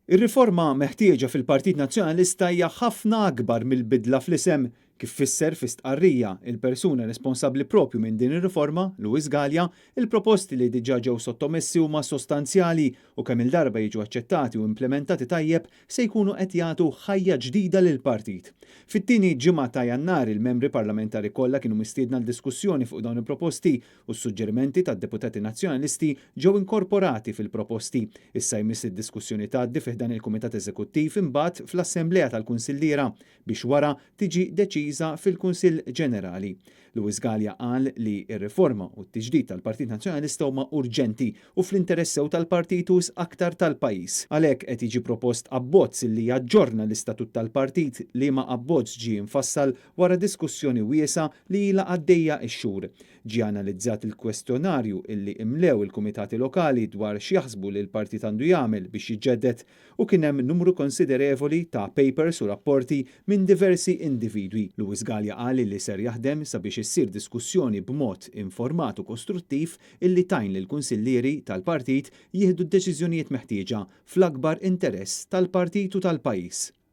Ir-riforma meħtieġa fil-Partit Nazzjonalista hija ħafna akbar mill-bidla fl-isem. Kif fisser fi stqarrija il-persuna responsabbli propju minn din ir-riforma, Luis Gallia, il-proposti li diġà ġew sottomessi huma sostanzjali u kemm il-darba jiġu aċċettati u implementati tajjeb se jkunu qed jagħtu ħajja ġdida lill-partit. Fit-tieni ġimgħa ta' Jannar il-membri parlamentari kollha kienu mistiedna l-diskussjoni fuq dawn il-proposti u s-suġġerimenti tad-deputati nazzjonalisti ġew inkorporati fil-proposti. Issa jmiss id-diskussjoni tgħaddi fih dan il-Kumitat Eżekuttiv imbagħad fl-Assembleja tal-Kunsilliera biex wara tiġi deċiża fil-Kunsill Ġenerali. Luis Gallia qal li r-riforma u t-tiġdid tal-Partit Nazzjonalista huma urġenti u fl-interess sew tal-partitus aktar tal-pajjiż. Għalhekk qed jiġi propost abbozz li jaġġorna l-istatut tal-partit li ma abbozz ġie infassal wara diskussjoni wiesa li ilha għaddejja x-xhur. Ġie analizzat il-kwestjonarju illi imlew il-kumitati lokali dwar x'jaħsbu li l-partit għandu jagħmel biex jiġġedded u kien hemm numru konsiderevoli ta' papers u rapporti minn diversi individwi. Luis Gallia qal li ser jaħdem sabiex issir diskussjoni b'mod informat u kostruttiv illi tajn lil kunsillieri tal-partit jieħdu d-deċiżjonijiet meħtieġa fl-akbar interess tal-partit u tal-pajjiż.